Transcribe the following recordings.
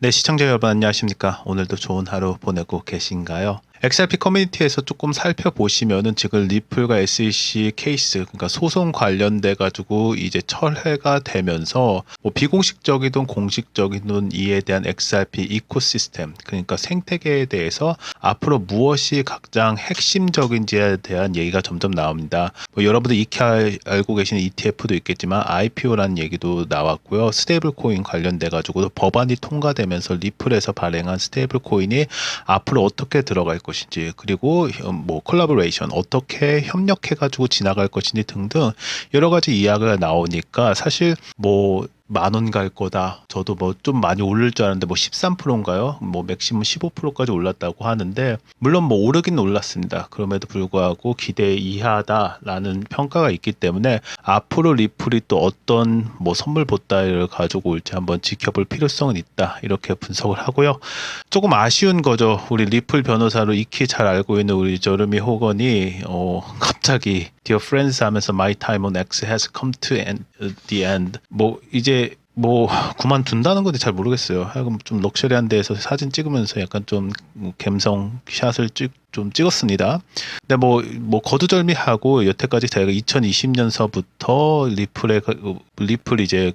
네, 시청자 여러분 안녕하십니까? 오늘도 좋은 하루 보내고 계신가요? XRP 커뮤니티에서 조금 살펴보시면은 지금 리플과 SEC 케이스, 그러니까 소송 관련돼 가지고 이제 철회가 되면서 뭐 비공식적이든 공식적이든 이에 대한 XRP 이코시스템, 그러니까 생태계에 대해서 앞으로 무엇이 가장 핵심적인지에 대한 얘기가 점점 나옵니다. 뭐 여러분들 익히 알고 계시는 ETF도 있겠지만 IPO라는 얘기도 나왔고요. 스테이블 코인 관련돼 가지고 법안이 통과되면서 리플에서 발행한 스테이블 코인이 앞으로 어떻게 들어갈 것인지, 그리고 뭐 콜라보레이션 어떻게 협력해 가지고 지나갈 것인지 등등 여러 가지 이야기가 나오니까 사실 뭐 10,000원 갈 거다. 저도 뭐 좀 많이 오를 줄 알았는데 뭐 13%인가요? 뭐 맥시멈 15%까지 올랐다고 하는데, 물론 뭐 오르긴 올랐습니다. 그럼에도 불구하고 기대 이하다라는 평가가 있기 때문에 앞으로 리플이 또 어떤 뭐 선물 보따리를 가지고 올지 한번 지켜볼 필요성은 있다, 이렇게 분석을 하고요. 조금 아쉬운 거죠. 우리 리플 변호사로 익히 잘 알고 있는 우리 저르미 호건이 갑자기 Dear friends 하면서 My time on X has come to the end. 뭐 이제 뭐 그만둔다는 건지 잘 모르겠어요. 하여간 좀 럭셔리한 데에서 사진 찍으면서 약간 좀 감성 샷을 좀 찍었습니다. 근데 뭐 거두절미하고 여태까지 제가 2020년서부터 리플 이제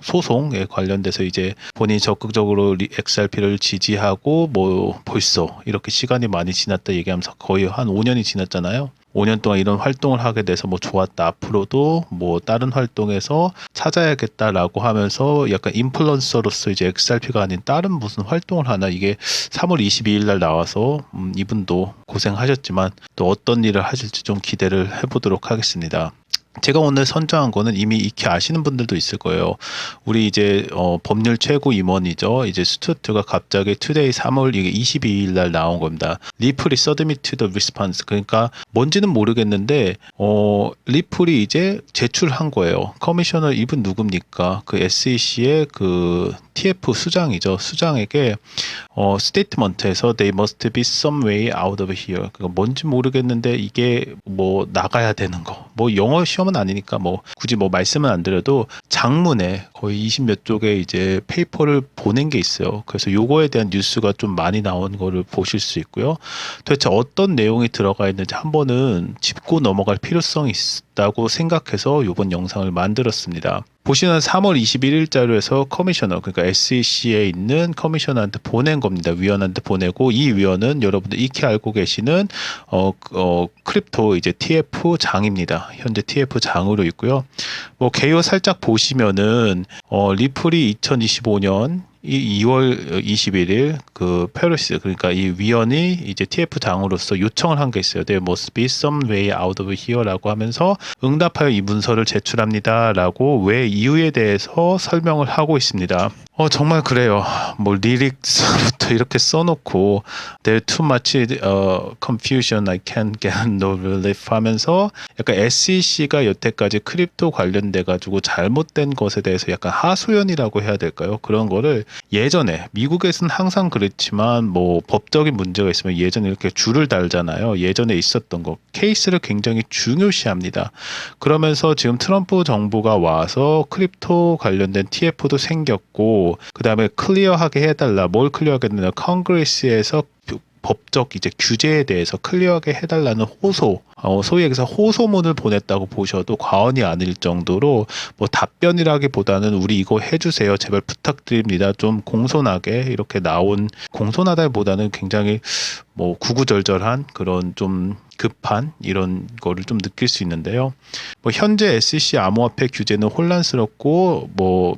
소송에 관련돼서 이제 본인이 적극적으로 XRP를 지지하고 뭐 벌써 이렇게 시간이 많이 지났다 얘기하면서 거의 한 5년이 지났잖아요. 5년 동안 이런 활동을 하게 돼서 뭐 좋았다. 앞으로도 뭐 다른 활동에서 찾아야겠다라고 하면서 약간 인플루언서로서 이제 XRP가 아닌 다른 무슨 활동을 하나, 이게 3월 22일 날 나와서 이분도 고생하셨지만 또 어떤 일을 하실지 좀 기대를 해보도록 하겠습니다. 제가 오늘 선정한 거는 이미 익히 아시는 분들도 있을 거예요. 우리 이제 법률 최고 임원이죠. 이제 스튜어트가 갑자기 투데이 3월 22일 날 나온 겁니다. 리플이 submit to the response. 그러니까 뭔지는 모르겠는데 리플이 이제 제출한 거예요. 커미셔너 이분 누굽니까? 그 SEC의 그 TF 수장이죠. 수장에게 스테이트먼트에서 they must be some way out of here. 그러니까 뭔지 모르겠는데 이게 뭐 나가야 되는 거. 뭐 영어 시험은 아니니까 뭐 굳이 뭐 말씀은 안 드려도 장문에 거의 20몇 쪽의 이제 페이퍼를 보낸 게 있어요. 그래서 요거에 대한 뉴스가 좀 많이 나온 거를 보실 수 있고요. 도대체 어떤 내용이 들어가 있는지 한번은 짚고 넘어갈 필요성이 있다고 생각해서 요번 영상을 만들었습니다. 보시는 3월 21일자로해서 커미셔너, 그러니까 SEC에 있는 커미셔너한테 보낸 겁니다. 위원한테 보내고, 이 위원은 여러분들 익히 알고 계시는 크립토 이제 TF 장입니다. 현재 TF 장으로 있고요. 뭐 개요 살짝 보시면은 리플이 2025년 2월 21일 그 페로시, 그러니까 이 위원이 이제 TF 장으로서 요청을 한 게 있어요. There must be some way out of here라고 하면서 응답하여 이 문서를 제출합니다라고 왜 이유에 대해서 설명을 하고 있습니다. 정말 그래요. 뭐 리릭스부터 이렇게 써놓고 There's too much confusion, I can't get no relief 하면서 약간 SEC가 여태까지 크립토 관련돼 가지고 잘못된 것에 대해서 약간 하소연이라고 해야 될까요? 그런 거를 예전에 미국에서는 항상 그렇지만 뭐 법적인 문제가 있으면 예전에 이렇게 줄을 달잖아요. 예전에 있었던 거 케이스를 굉장히 중요시합니다. 그러면서 지금 트럼프 정부가 와서 크립토 관련된 TF도 생겼고, 그 다음에 클리어하게 해달라. 뭘 클리어하게 해달라? 컨그레스에서 법적 이제 규제에 대해서 클리어하게 해달라는 소위 얘기해서 호소문을 보냈다고 보셔도 과언이 아닐 정도로, 뭐 답변이라기보다는 우리 이거 해주세요, 제발 부탁드립니다, 좀 공손하게 이렇게 나온, 공손하다기보다는 굉장히 뭐 구구절절한 그런 좀 급한 이런 거를 좀 느낄 수 있는데요. 뭐 현재 SEC 암호화폐 규제는 혼란스럽고 뭐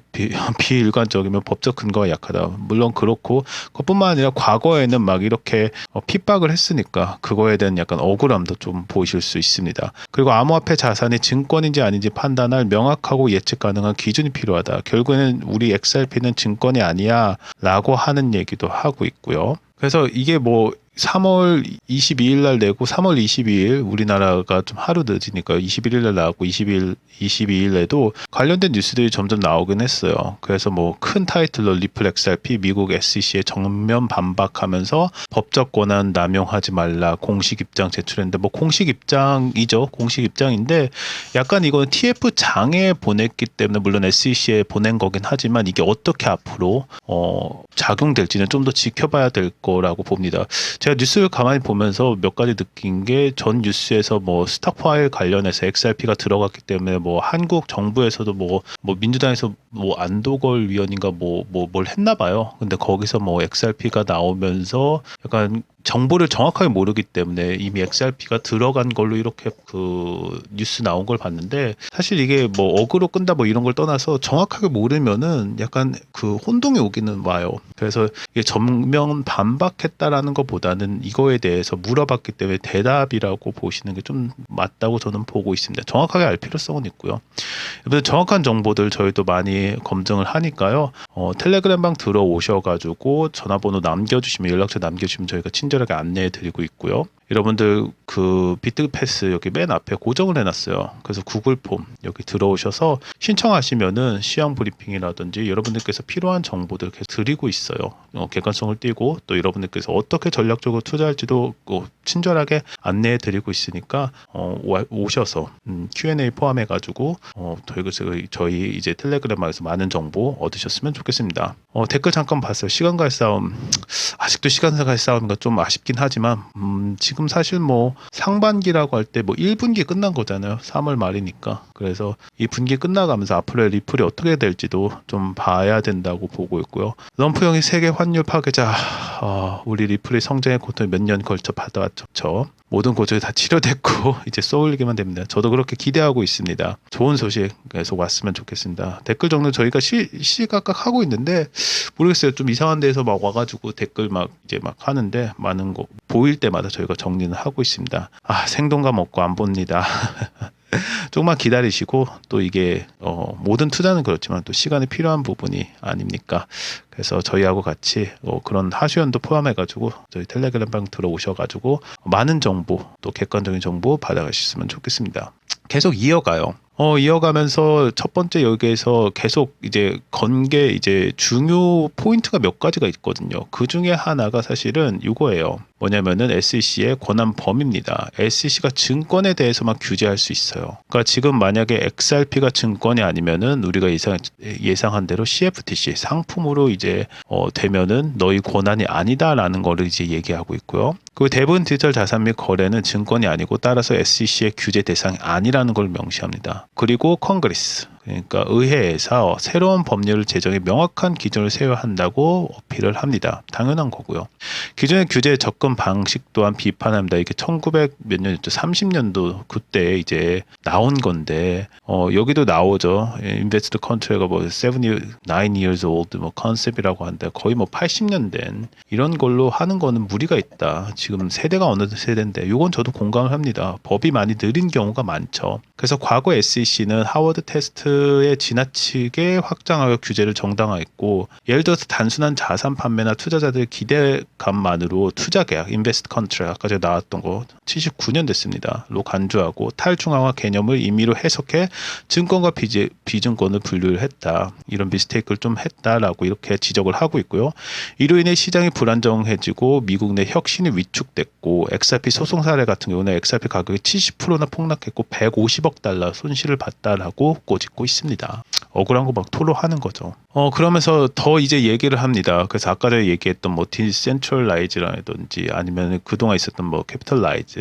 비일관적이면 법적 근거가 약하다. 물론 그렇고, 그것뿐만 아니라 과거에는 막 이렇게 핍박을 했으니까 그거에 대한 약간 억울함도 좀 보이실 수 있습니다. 그리고 암호화폐 자산이 증권인지 아닌지 판단할 명확하고 예측 가능한 기준이 필요하다. 결국에는 우리 XRP는 증권이 아니야 라고 하는 얘기도 하고 있고요. 그래서 이게 뭐 3월 22일 날 내고 3월 22일 우리나라가 좀 하루 늦으니까 21일 날 나왔고 22일에도 관련된 뉴스들이 점점 나오긴 했어요. 그래서 뭐 큰 타이틀로 리플 XRP 미국 SEC에 정면 반박하면서 법적 권한 남용하지 말라 공식 입장 제출했는데 뭐 공식 입장이죠. 공식 입장인데 약간 이건 TF 장에 보냈기 때문에 물론 SEC에 보낸 거긴 하지만 이게 어떻게 앞으로 작용될지는 좀 더 지켜봐야 될 거라고 봅니다. 제가 뉴스를 가만히 보면서 몇 가지 느낀 게 전 뉴스에서 뭐 스탁 파일 관련해서 XRP가 들어갔기 때문에 뭐 한국 정부에서도 뭐 민주당에서 뭐 안도걸 위원인가 뭘 했나 봐요. 근데 거기서 뭐 XRP가 나오면서 약간 정보를 정확하게 모르기 때문에 이미 XRP가 들어간 걸로 이렇게 그 뉴스 나온 걸 봤는데 사실 이게 뭐 어그로 끈다 뭐 이런 걸 떠나서 정확하게 모르면은 약간 그 혼동이 오기는 와요. 그래서 이게 정면 반박했다라는 것보다는 이거에 대해서 물어봤기 때문에 대답이라고 보시는 게 좀 맞다고 저는 보고 있습니다. 정확하게 알 필요성은 있고요. 정확한 정보들 저희도 많이 검증을 하니까요. 텔레그램방 들어오셔가지고 전화번호 남겨주시면 연락처 남겨주시면 저희가 친절하게 안내해드리고 있고요. 여러분들 그 비트패스 여기 맨 앞에 고정을 해놨어요. 그래서 구글 폼 여기 들어오셔서 신청하시면은 시황 브리핑이라든지 여러분들께서 필요한 정보들 계속 드리고 있어요. 객관성을 띄고 또 여러분들께서 어떻게 전략적으로 투자할지도 친절하게 안내해드리고 있으니까 오셔서 Q&A 포함해가지고 저희 이제 텔레그램에서 많은 정보 얻으셨으면 좋겠습니다. 댓글 잠깐 봤어요. 시간과의 싸움. 아직도 시간과의 싸움이 좀 아쉽긴 하지만 지금 사실 뭐 상반기라고 할 때 뭐 1분기 끝난 거잖아요. 3월 말이니까. 그래서 이 분기 끝나가면서 앞으로의 리플이 어떻게 될지도 좀 봐야 된다고 보고 있고요. 럼프형이 세계 환율 파괴자. 우리 리플의 성장의 고통을 몇 년 걸쳐 받아왔죠. 모든 고통이 다 치료됐고 이제 쏘올리기만 됩니다. 저도 그렇게 기대하고 있습니다. 좋은 소식 계속 왔으면 좋겠습니다. 댓글 정도 저희가 시시각각 하고 있는데 모르겠어요. 좀 이상한 데서 막 와가지고 댓글 막 하는데 많은 거 보일 때마다 저희가 정리는 하고 있습니다. 생동감 없고 안 봅니다. 조금만 기다리시고 또 이게 모든 투자는 그렇지만 또 시간이 필요한 부분이 아닙니까? 그래서 저희하고 같이 그런 하수연도 포함해가지고 저희 텔레그램방 들어오셔가지고 많은 정보 또 객관적인 정보 받아가셨으면 좋겠습니다. 계속 이어가요. 이어가면서 첫 번째 여기에서 계속 이제 건게 이제 중요 포인트가 몇 가지가 있거든요. 그 중에 하나가 사실은 이거예요. 뭐냐면은 SEC의 권한 범위입니다. SEC가 증권에 대해서만 규제할 수 있어요. 그러니까 지금 만약에 XRP가 증권이 아니면은 우리가 예상한 대로 CFTC 상품으로 이제 되면은 너희 권한이 아니다라는 거를 이제 얘기하고 있고요. 그 대부분 디지털 자산 및 거래는 증권이 아니고 따라서 SEC의 규제 대상이 아니라는 걸 명시합니다. 그리고 컨그레스 그러니까 의회에서 새로운 법률 제정에 명확한 기준을 세워야 한다고 어필을 합니다. 당연한 거고요. 기존의 규제 접근 방식 또한 비판합니다. 이게 1900 몇 년이었죠? 30년도 그때 이제 나온 건데 여기도 나오죠. 인베스트 컨트롤가 뭐 79 years old 뭐 컨셉이라고 하는데 거의 뭐 80년 된 이런 걸로 하는 거는 무리가 있다. 지금 세대가 어느 세대인데 이건 저도 공감을 합니다. 법이 많이 느린 경우가 많죠. 그래서 과거 SEC는 하워드 테스트에 지나치게 확장하여 규제를 정당화했고 예를 들어서 단순한 자산 판매나 투자자들의 기대감만으로 투자 계약, 인베스트 컨트랙 아까 제가 나왔던 거 79년 됐습니다. 로 간주하고 탈중앙화 개념을 임의로 해석해 증권과 비증권을 분류를 했다. 이런 미스테이크를 좀 했다라고 이렇게 지적을 하고 있고요. 이로 인해 시장이 불안정해지고 미국 내 혁신이 위축됐고 XRP 소송 사례 같은 경우는 XRP 가격이 70%나 폭락했고 150억 달러 손실을 봤다라고 꼬집고 있습니다. 억울한 거 막 토로하는 거죠. 그러면서 더 이제 얘기를 합니다. 그래서 아까 전에 얘기했던 뭐 디센트럴라이즈라든지 아니면 그동안 있었던 뭐 캐피털라이즈,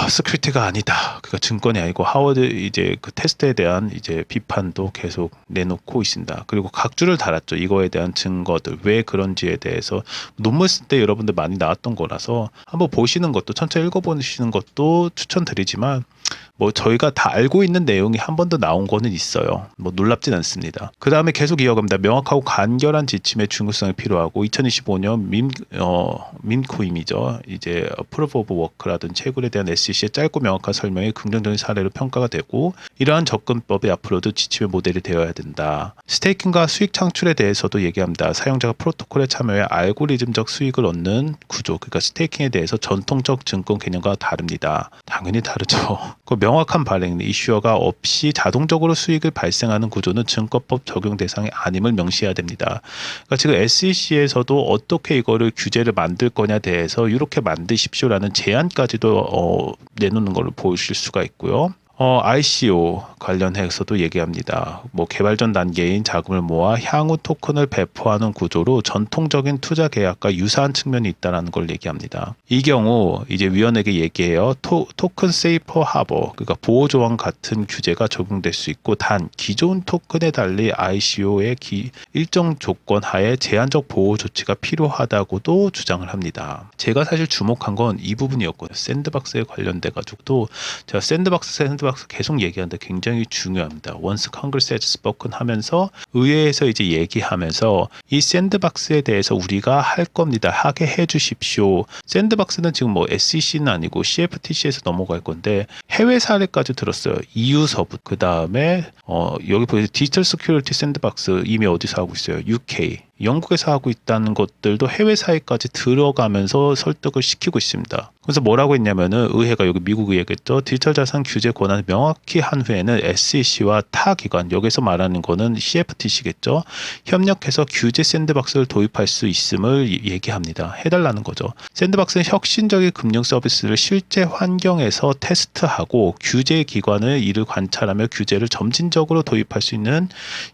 스큐리티가 아니다. 그러니까 증권이 아니고 하워드 이제 그 테스트에 대한 이제 비판도 계속 내놓고 있습니다. 그리고 각주를 달았죠. 이거에 대한 증거들 왜 그런지에 대해서 논문 쓸 때 여러분들 많이 나왔던 거라서 한번 보시는 것도 천천히 읽어보시는 것도 추천드리지만 뭐 저희가 다 알고 있는 내용이 한 번 더 나온 거는 있어요. 뭐 놀랍진 않습니다. 그 다음에 계속 이어갑니다. 명확하고 간결한 지침의 중요성이 필요하고 2025년 민코임이죠. 이제 Proof of Work라든 채굴에 대한 SEC의 짧고 명확한 설명이 긍정적인 사례로 평가가 되고 이러한 접근법이 앞으로도 지침의 모델이 되어야 된다. 스테이킹과 수익 창출에 대해서도 얘기합니다. 사용자가 프로토콜에 참여해 알고리즘적 수익을 얻는 구조, 그러니까 스테이킹에 대해서 전통적 증권 개념과 다릅니다. 당연히 다르죠. 그 명확한 발행, 이슈어가 없이 자동적으로 수익을 발생하는 구조는 증권법 적용 대상이 아님을 명시해야 됩니다. 그러니까 지금 SEC에서도 어떻게 이거를 규제를 만들 거냐에 대해서 이렇게 만드십시오라는 제안까지도 내놓는 걸로 보실 수가 있고요. ICO 관련해서도 얘기합니다. 뭐 개발 전 단계인 자금을 모아 향후 토큰을 배포하는 구조로 전통적인 투자 계약과 유사한 측면이 있다는 걸 얘기합니다. 이 경우 이제 위원에게 얘기해요. 토큰 세이퍼 하버, 그러니까 보호 조항 같은 규제가 적용될 수 있고 단 기존 토큰에 달리 ICO의 일정 조건 하에 제한적 보호 조치가 필요하다고도 주장을 합니다. 제가 사실 주목한 건 이 부분이었거든요. 샌드박스에 관련돼 가지고도 제가 샌드박스 계속 얘기하는데 굉장히 중요합니다. Once Congress has spoken 하면서 의회에서 이제 얘기하면서 이 샌드박스에 대해서 우리가 할 겁니다. 하게 해주십시오. 샌드박스는 지금 뭐 SEC는 아니고 CFTC에서 넘어갈 건데 해외 사례까지 들었어요. EU 서부. 그 다음에 여기 보이죠. 디지털 시큐리티 샌드박스 이미 어디서 하고 있어요? UK. 영국에서 하고 있다는 것들도 해외 사회까지 들어가면서 설득을 시키고 있습니다. 그래서 뭐라고 했냐면은 의회가 여기 미국 의회겠죠. 디지털 자산 규제 권한을 명확히 한 후에는 SEC와 타 기관, 여기서 말하는 거는 CFTC겠죠. 협력해서 규제 샌드박스를 도입할 수 있음을 얘기합니다. 해달라는 거죠. 샌드박스는 혁신적인 금융 서비스를 실제 환경에서 테스트하고 규제 기관을 이를 관찰하며 규제를 점진적으로 도입할 수 있는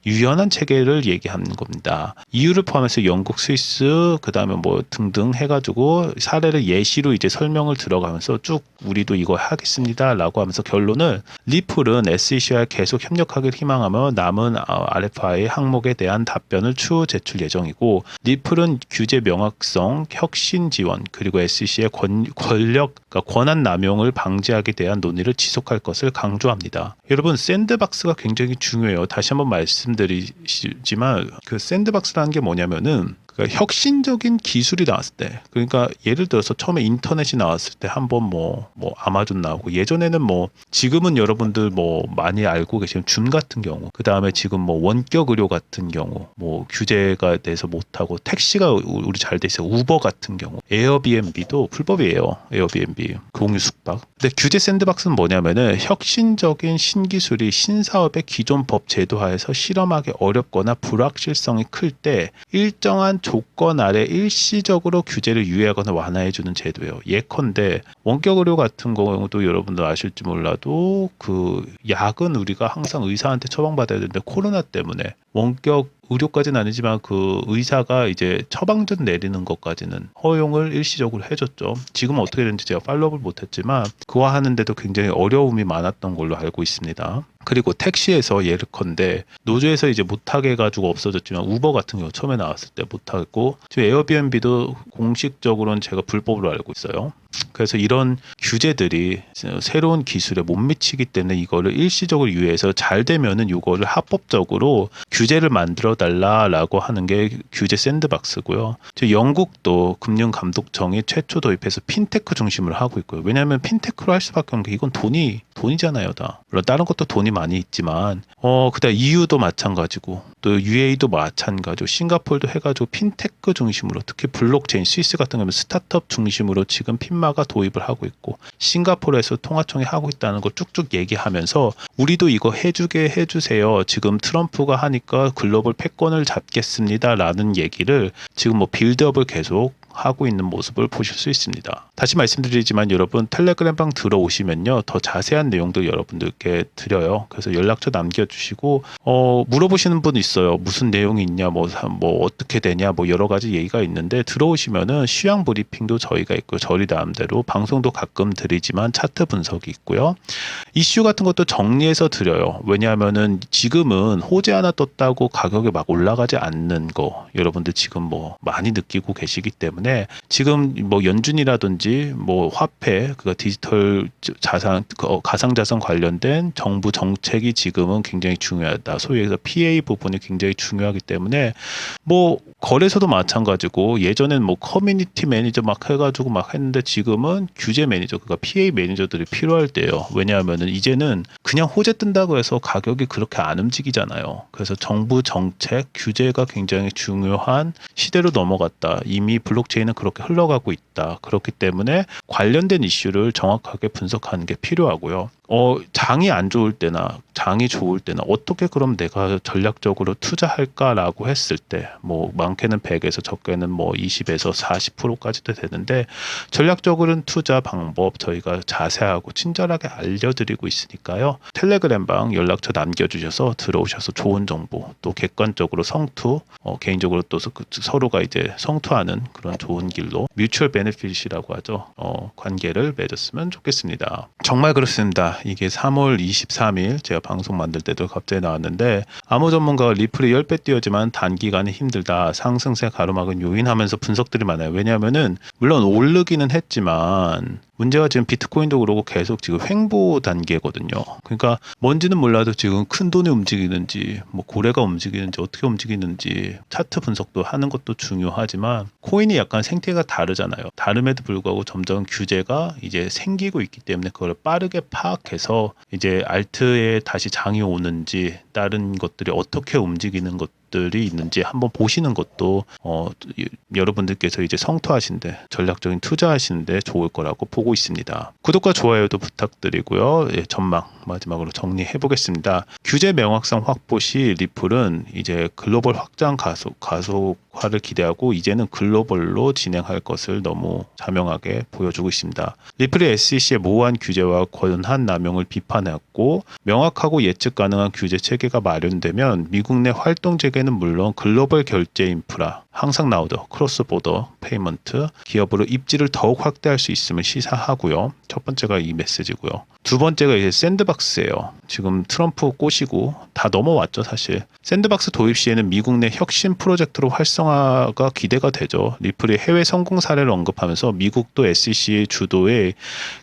유연한 체계를 얘기하는 겁니다. 이유를 포함해서 영국, 스위스, 그 다음에 뭐 등등 해가지고 사례를 예시로 이제 설명을 들어가면서 쭉 우리도 이거 하겠습니다 라고 하면서 결론을 리플은 SEC와 계속 협력하길 희망하며 남은 RFI 항목에 대한 답변을 추후 제출 예정이고 리플은 규제 명확성, 혁신 지원 그리고 SEC의 권력, 그러니까 권한 남용을 방지하기 대한 논의를 지속할 것을 강조합니다. 여러분 샌드박스가 굉장히 중요해요. 다시 한번 말씀드리지만 그 샌드박스라는 게 뭐냐면은 그러니까 혁신적인 기술이 나왔을 때, 그러니까 예를 들어서 처음에 인터넷이 나왔을 때 한번 뭐 아마존 나오고 예전에는 뭐 지금은 여러분들 뭐 많이 알고 계시는 줌 같은 경우, 그 다음에 지금 뭐 원격 의료 같은 경우, 뭐 규제가 돼서 못하고 택시가 우리 잘 돼 있어요. 우버 같은 경우, 에어비앤비도 불법이에요. 에어비앤비 공유 숙박. 근데 규제 샌드박스는 뭐냐면은 혁신적인 신기술이 신사업의 기존 법 제도하에서 실험하기 어렵거나 불확실성이 클 때 일정한 조건 아래 일시적으로 규제를 유예하거나 완화해주는 제도예요. 예컨대 원격 의료 같은 경우도 여러분들 아실지 몰라도 그 약은 우리가 항상 의사한테 처방받아야 되는데 코로나 때문에 원격 의료까지는 아니지만 그 의사가 이제 처방전 내리는 것까지는 허용을 일시적으로 해줬죠. 지금은 어떻게 되는지 제가 팔로우를 못했지만 그와 하는데도 굉장히 어려움이 많았던 걸로 알고 있습니다. 그리고 택시에서 예컨대 노조에서 이제 못하게 해가지고 없어졌지만 우버 같은 경우 처음에 나왔을 때 못하고 지금 에어비앤비도 공식적으로는 제가 불법으로 알고 있어요. 그래서 이런 규제들이 새로운 기술에 못 미치기 때문에 이거를 일시적으로 유예해서 잘 되면은 이거를 합법적으로 규제를 만들어 달라라고 하는 게 규제 샌드박스고요. 영국도 금융감독청이 최초 도입해서 핀테크 중심으로 하고 있고요. 왜냐하면 핀테크로 할 수밖에 없는 게 이건 돈이잖아요, 다. 물론 다른 것도 돈이 많이 있지만, 그다음 EU도 마찬가지고, 또 UAE도 마찬가지고, 싱가포르도 해가지고 핀테크 중심으로, 특히 블록체인, 스위스 같은 경우는 스타트업 중심으로 지금 핀마가 도입을 하고 있고, 싱가포르에서 통화청이 하고 있다는 걸 쭉쭉 얘기하면서 우리도 이거 해주게 해주세요. 지금 트럼프가 하니까 글로벌 패권을 잡겠습니다라는 얘기를 지금 뭐 빌드업을 계속 하고 있는 모습을 보실 수 있습니다. 다시 말씀드리지만 여러분 텔레그램방 들어오시면요 더 자세한 내용도 여러분들께 드려요. 그래서 연락처 남겨주시고 물어보시는 분 있어요. 무슨 내용이 있냐, 뭐 어떻게 되냐, 뭐 여러 가지 얘기가 있는데 들어오시면은 시황 브리핑도 저희가 있고 저희 나름대로 방송도 가끔 드리지만 차트 분석이 있고요. 이슈 같은 것도 정리해서 드려요. 왜냐하면은 지금은 호재 하나 떴다고 가격이 막 올라가지 않는 거 여러분들 지금 뭐 많이 느끼고 계시기 때문에 때문에 지금 뭐 연준이라든지 뭐 화폐, 그 디지털 자산, 가상자산 관련된 정부 정책이 지금은 굉장히 중요하다. 소위 해서 PA 부분이 굉장히 중요하기 때문에 뭐 거래소도 마찬가지고 예전엔 뭐 커뮤니티 매니저 막 해가지고 막 했는데 지금은 규제 매니저, 그러니까 PA 매니저들이 필요할 때요. 왜냐하면은 이제는 그냥 호재 뜬다고 해서 가격이 그렇게 안 움직이잖아요. 그래서 정부 정책, 규제가 굉장히 중요한 시대로 넘어갔다. 이미 블록체인은 그렇게 흘러가고 있다. 그렇기 때문에 관련된 이슈를 정확하게 분석하는 게 필요하고요. 장이 안 좋을 때나 장이 좋을 때나 어떻게 그럼 내가 전략적으로 투자할까라고 했을 때 뭐 많게는 100에서 적게는 뭐 20에서 40%까지도 되는데 전략적으로는 투자 방법 저희가 자세하고 친절하게 알려드리고 있으니까요. 텔레그램방 연락처 남겨주셔서 들어오셔서 좋은 정보 또 객관적으로 성투 개인적으로 또 서로가 이제 성투하는 그런 좋은 길로 뮤추얼 베네핏이라고 하죠. 관계를 맺었으면 좋겠습니다. 정말 그렇습니다. 이게 3월 23일 제가 방송 만들 때도 갑자기 나왔는데 암호 전문가가 리플이 10배 뛰었지만 단기간에 힘들다. 상승세 가로막은 요인하면서 분석들이 많아요. 왜냐하면은 물론 오르기는 했지만 문제가 지금 비트코인도 그러고 계속 지금 횡보 단계거든요. 그러니까 뭔지는 몰라도 지금 큰 돈이 움직이는지 뭐 고래가 움직이는지 어떻게 움직이는지 차트 분석도 하는 것도 중요하지만 코인이 약간 생태가 다르잖아요. 다름에도 불구하고 점점 규제가 이제 생기고 있기 때문에 그걸 빠르게 파악해서 이제 알트에 다시 장이 오는지 다른 것들이 어떻게 움직이는 것들이 있는지 한번 보시는 것도 여러분들께서 이제 성투하신데 전략적인 투자하시는데 좋을 거라고 보고 있습니다. 구독과 좋아요도 부탁드리고요. 예, 전망 마지막으로 정리해 보겠습니다. 규제 명확성 확보 시 리플은 이제 글로벌 확장 가속화를 기대하고 이제는 글로벌로 진행할 것을 너무 자명하게 보여주고 있습니다. 리플이 SEC의 모호한 규제와 권한 남용을 비판했고 명확하고 예측 가능한 규제 체계가 마련되면 미국 내 활동 재개는 물론 글로벌 결제 인프라 항상 나오죠. 크로스보더 페이먼트 기업으로 입지를 더욱 확대할 수 있음을 시사하고요. 첫 번째가 이 메시지고요. 두 번째가 이제 샌드박스예요. 지금 트럼프 꼬시고 다 넘어왔죠, 사실. 샌드박스 도입 시에는 미국 내 혁신 프로젝트로 활성화가 기대가 되죠. 리플이 해외 성공 사례를 언급하면서 미국도 SEC 주도의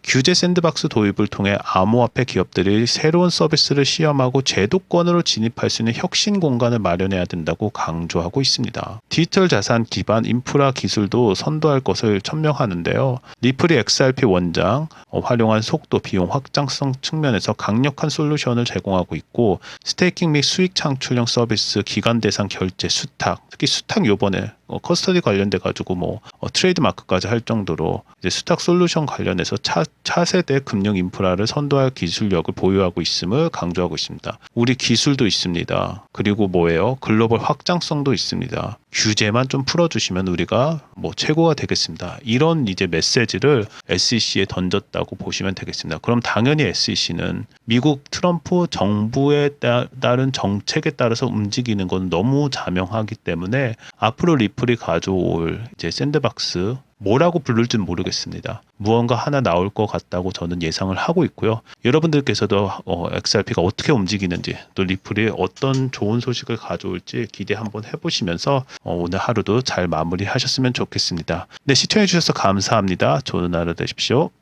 규제 샌드박스 도입을 통해 암호화폐 기업들이 새로운 서비스를 시험하고 제도권으로 진입할 수 있는 혁신 공간을 마련해야 된다고 강조하고 있습니다. 디지털 자산 기반 인프라 기술도 선도할 것을 천명하는데요. 리플이 XRP 원장 활용한 속도, 비용 확장성 측면에서 강력한 솔루션을 제공하고 있고 스테이킹 및 수익 창출형 서비스, 기간 대상 결제, 수탁, 특히 수탁 요번에 커스터디 관련돼 가지고 뭐 트레이드 마크까지 할 정도로 이제 수탁 솔루션 관련해서 차세대 금융 인프라를 선도할 기술력을 보유하고 있음을 강조하고 있습니다. 우리 기술도 있습니다. 그리고 뭐예요? 글로벌 확장성도 있습니다. 규제만 좀 풀어주시면 우리가 뭐 최고가 되겠습니다. 이런 이제 메시지를 SEC에 던졌다고 보시면 되겠습니다. 그럼 당연히 SEC는 미국 트럼프 정부에 따른 정책에 따라서 움직이는 건 너무 자명하기 때문에 앞으로 리플이 가져올 이제 샌드박스 뭐라고 부를지는 모르겠습니다. 무언가 하나 나올 것 같다고 저는 예상을 하고 있고요. 여러분들께서도 XRP가 어떻게 움직이는지 또 리플이 어떤 좋은 소식을 가져올지 기대 한번 해보시면서 오늘 하루도 잘 마무리하셨으면 좋겠습니다. 네, 시청해주셔서 감사합니다. 좋은 하루 되십시오.